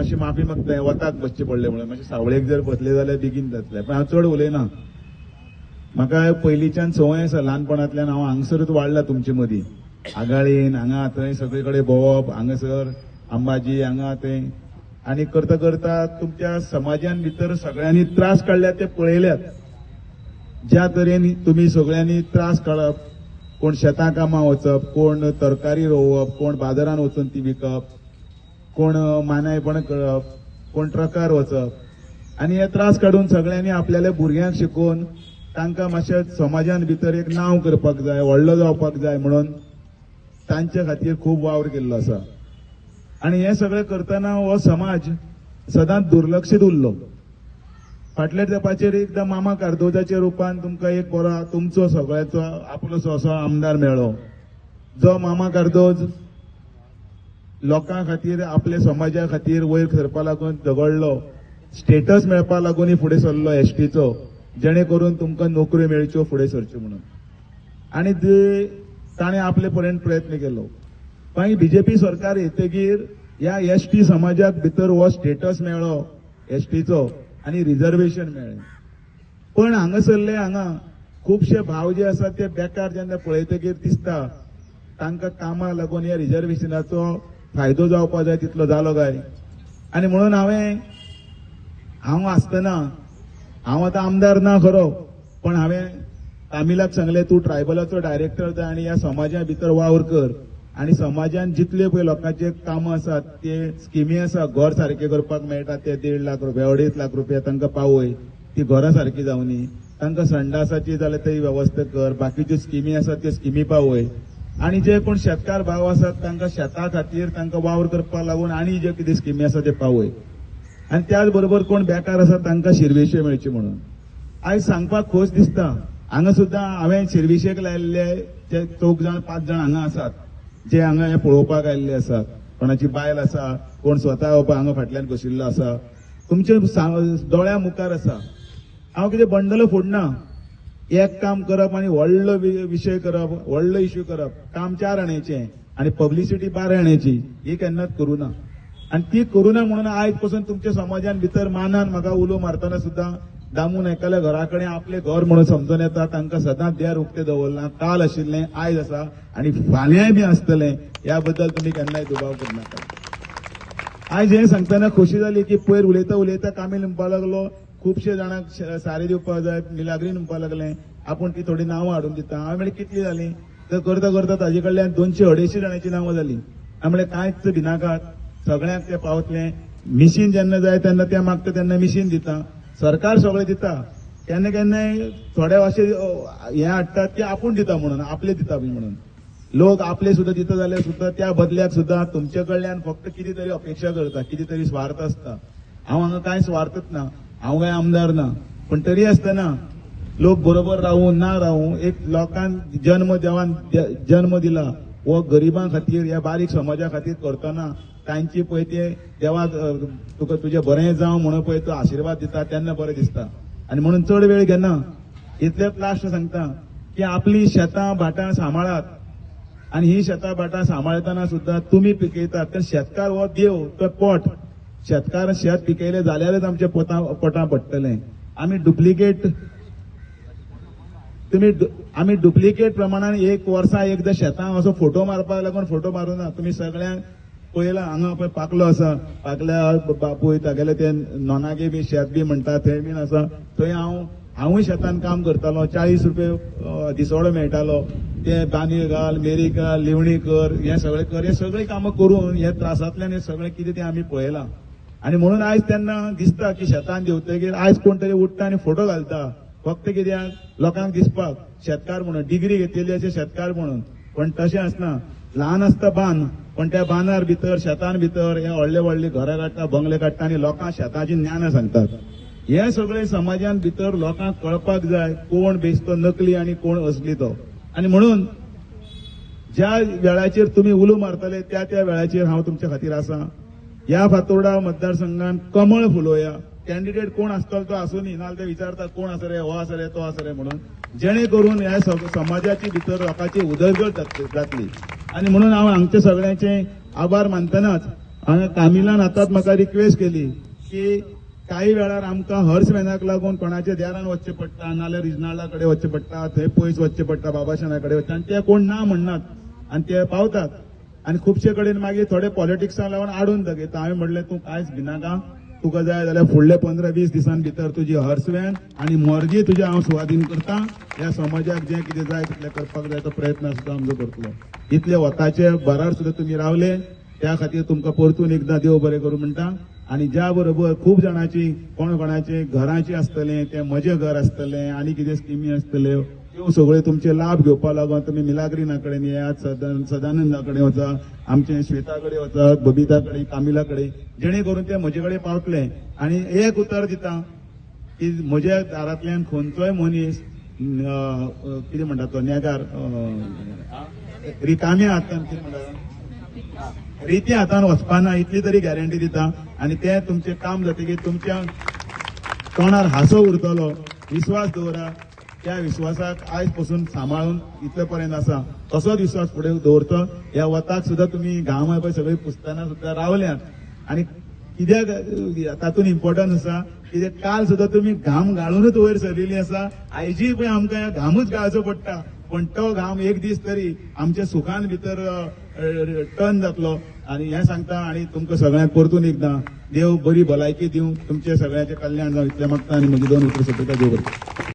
मातशी माफी मागताय वताक बसचे पडले म्हणून मातशें सावळेक जर बसले जाल्यार बेगीन जातलें पण हांव चड उलयना. म्हाका पयलींच्यान संवय आसा ल्हानपणांतल्यान हांव हांगसरूच वाडला तुमचे मदीं आगाळीन हांगा थंय सगळे कडेन भोंवप हांगासर अंबाजी हांगा थंय आनी करता करता तुमच्या समाजान भितर सगळ्यांनी त्रास काडल्यात ते पळयल्यात. ज्या तरेन तुम्ही सगळ्यांनी त्रास काडप कोण शेतां कामां वचप कोण तरकारी रोवप कोण बाजारान वचून ती विकप कोण मानायपण करप कोण ट्रकार वचप आनी हे त्रास काडून सगळ्यांनी आपल्याल्या भुरग्यांक शिकोवन तांकां मातशें समाजान भितर एक नांव करपाक जाय व्हडलो जावपाक जाय म्हणून तांचे खातीर खूब वावर केल्लो आसा. आनी हे सगळें करतना हो समाज सदांच दुर्लक्षीत उरलो. फाटल्या तेंपाचेर एकदां मामा कार्दोजाच्या रुपान तुमकां एक बरो तुमचो सगळ्याचो आपलोसो असो आमदार मेळ्ळो जो मामा कार्दोज लोकां खातीर आपल्या समाजा खातीर वयर सरपा लागून झगडलो स्टेटस मेळपा लागून फुडें सरलो एसटीचो जेणे करून तुमकां नोकऱ्यो मेळच्यो फुडें सरच्यो म्हणून आनी ताणें आपले पर्यंत प्रयत्न केलो. मागीर बीजेपी सरकार येतकीर ह्या एसटी समाजाक भितर हो स्टेटस मेळ्ळो एसटीचो आनी रिजर्वेशन मेळ्ळें. पण हांगासरले हांगा खुबशे भाव जे आसात ते बेकार जेन्ना पळयतकीर दिसता तांकां कामाक लागून ह्या रिजर्वेशनाचो फायदो जावपा जाय तितलो जालो काय. आनी म्हणून हांव आसतना हांव आतां आमदार ना खरो पण हांवें तामिलाक सांगलें तूं ट्रायबलाचो डायरेक्टर जाय आनी ह्या समाजा भितर वावर कर आनी समाजान जितले पळय लोकांचे कामां आसात ते स्किमी आसा घर सारके करपाक मेळटा ते 1.5 लाख रुपया 2.5 लाख रुपया तांकां पावय ती घरां सारकी जावनी तांकां संडासाची जाल्यार ती वेवस्था कर बाकीच्यो स्किमी आसात त्यो स्किमी पावय आनी जे कोण शेतकार भाव आसात तांकां शेता खातीर तांकां वावर करपाक लागून आनी जे कितें स्किमी आसा ते पावय आनी त्याच बरोबर कोण बेकार आसात तांकां शिरवेश्यो मेळच्यो म्हणून. आयज सांगपाक खोस दिसता हांगा सुद्दां हांवें शिरविशेक लायिल्ले जे 4 जाण 5 जाण हांगा आसात जे हांगा हे पळोवपाक आयिल्ले आसात. कोणाची बायल आसा कोण स्वता हांगा फाटल्यान बशिल्लो आसा तुमचे दोळ्या मुखार आसा. हांव कितें बंडल फोडना एक काम करप आनी व्हडलो विशय करप व्हडलो इश्यू करप काम 4 आण्याचें आनी पब्लिसिटी 12 आण्याची ही केन्नाच करूं ना आनी ती करूं ना म्हणून आयज पासून तुमच्या समाजान भितर मानान म्हाका उलो मारतना सुद्दां दामून एकाल्या घरा कडेन आपलें घर म्हणून समजून येता तांकां सदांच देर उक्तें दवरलां. काल आशिल्लें आयज आसा आनी फाल्यांय बी आसतलें ह्या बद्दल तुमी केन्नाय दुबाव करनाका. आयज हें सांगतना खोशी जाली की पयर उलयता उलयता कामील म्हणपाक लागलो खुबशे जाणांक सारे दिवपाक जाय मिलाग्री म्हणपाक लागलें आपूण ती थोडी नांवां हाडून दिता. हांवें म्हणलें कितलीं जालीं तर करता करता ताजे कडल्यान 200-250 जाणांची नांवां जालीं. हांवें म्हणलें कांयच भिनाकात सगळ्यांक तें पावतलें. मिशीन जेन्ना जाय तेन्ना तें मागता तेन्ना मिशीन दिता सरकार सगळें दिता केन्ना केन्नाय थोडे अशे हे हाडटात की आपूण दिता म्हणून आपले दिता बी म्हणून लोक आपले सुद्दां दिता जाल्यार सुद्दां त्या बदल्याक सुद्दां तुमचे कडल्यान फक्त कितें तरी अपेक्षा करता कितें तरी स्वार्थ आसता. हांव हांगा कांय स्वार्थच ना हांव कांय आमदार ना पण तरी आसतना लोक बरोबर रावूं ना रावूं एक लोकांक जन्म दिला वो गरिबां खातीर ह्या बारीक समाजा खातीर करतना तांची पळय ते देवा तुका तुजें बरें जावं म्हणून पळय तो आशिर्वाद दिता तेन्ना बरें दिसता. आनी म्हणून चड वेळ घेना इतलेंच लास्ट सांगता की आपली शेतां भाटां सांबाळात आनी ही शेतां भाटां सांबाळतना सुद्दां तुमी पिकयतात तर शेतकार हो देव तो पोट शेतकार शेत पिकयलें जाल्यारच आमच्या पोटां पडटलें. आमी डुप्लिकेट प्रमाणान एक वर्सा एकदां शेतां असो फोटो मारपाक लागून फोटो मारूना. तुमी सगळ्यांक पळयलां हांगा पळय पाकलो आसा पाकल्या बापूय तागेले ते नोनागे बी शेत बी म्हणटा थंय बीन आसा थंय हांवूय शेतान काम करतालो 40 रुपया दिसवडो मेळटालो ते बांदी घाल मेरी घाल लिवणी कर हे सगळे कामां करून हे त्रासांतल्यान हे सगळें कितें तें आमी पळयलां. आनी म्हणून आयज तेन्ना दिसता की शेतान देंवतकीर आयज कोण तरी उठता आनी फोटो घालता फक्त कित्याक लोकांक दिसपाक शेतकार म्हणून डिग्री घेतिल्ली अशें शेतकार म्हणून. पण तशें आसना ल्हान आसता बांद पण त्या बांदार भितर शेतान भितर हे व्हडले व्हडले घरां काडटा बंगले काडटा आनी लोकांक शेताची ज्ञानां सांगतात. हे सगळे समाजान भितर लोकांक कळपाक जाय कोण बेश्तो नकली आनी कोण असली तो. आनी म्हणून ज्या वेळाचेर तुमी उलो मारतले त्या वेळाचेर हांव तुमच्या खातीर आसा. ह्या फातोर्डा मतदारसंघात कमळ फुलोवया. कॅन्डिडेट कोण आसतलो तो आसूनी नाल्यार ते विचारतात कोण आसा रे हो आसा रे तो आसा रे म्हणून जेणे करून ह्या समाजाची भितर लोकांची उदरगत जातली. आनी म्हणून हांव हांगचे सगळ्यांचे आभार मानतनाच हांगा कामिलान आतांच म्हाका रिक्वेस्ट केली की काही वेळार आमकां हर्समॅनाक लागून कोणाच्या देरान वचचें पडटा नाल्यार रिजनला कडेन वचचें पडटा थंय पयस वचचें पडटा बाबाशना कडेन वचचें आनी ते कोण ना म्हणनात आनी ते पावतात आनी खुबशे कडेन मागीर थोडे पॉलिटिक्साक लागून आडून दाखयता. हांवें म्हणलें तूं कांयच भिनाका, तुका जाय जाल्यार फुडले 15-20 दिसां भितर तुजी हर्सवॅन आनी मोरजी तुजे हांव सुवाधीन करता. ह्या समाजाक जें कितें जाय तितलें करपाक जाय तो प्रयत्न सुद्दां आमचो करतलो. इतले वताचे बरार सुद्दां तुमी रावले त्या खातीर तुमकां परतून एकदां देव बरें करूं म्हणटा. आनी ज्या बरोबर खूब जाणांची कोणाची घरांची आसतलें तें म्हजें घर आसतलें आनी कितें स्किमी आसतल्यो त्यो सगळ्यो तुमचे लाभ घेवपा लागून तुमी मिलाग्रीना कडेन येयात, सदानंदा कडेन वचात, आमचे श्वेता कडेन वचात, बबिता कडेन, कामिला कडेन, जेणे करून ते म्हजे कडेन पावतले. आनी एक उतर दिता की म्हज्या दारांतल्यान खंयचोय मनीस कितें म्हणटा तो नेगार रिकाम्या हातान कितें म्हणटा रिती हातान वचपाना इतली तरी गॅरंटी दिता. आनी तें तुमचें काम जातकीर तुमच्या तोंडार हांसो उरतलो. विश्वास दवरा, त्या विश्वासाक आयज पासून सांबाळून इतले पर्यंत आसा तसोच विश्वास फुडें दवरतो. ह्या वताक सुद्दां तुमी गांवां पळय सगळीं पुसतना सुद्दां रावल्यात. आनी कित्याक तातूंत इम्पॉर्टन्स आसा कित्याक काल सुद्दां तुमी घाम गाळूनच वयर सरलेलीं आसा. आयजी पळय आमकां घामूच गाळचो पडटा पण तो घाम एक दीस तरी आमच्या सुखान भितर टर्न जातलो. आनी हें सांगता आनी तुमकां सगळ्यांक परतून एकदां देव बरी भलायकी दिवं, तुमचे सगळ्यांचें कल्याण जावं इतलें मागता आनी म्हजी 2 उतरां सोंपयता. देव बरें.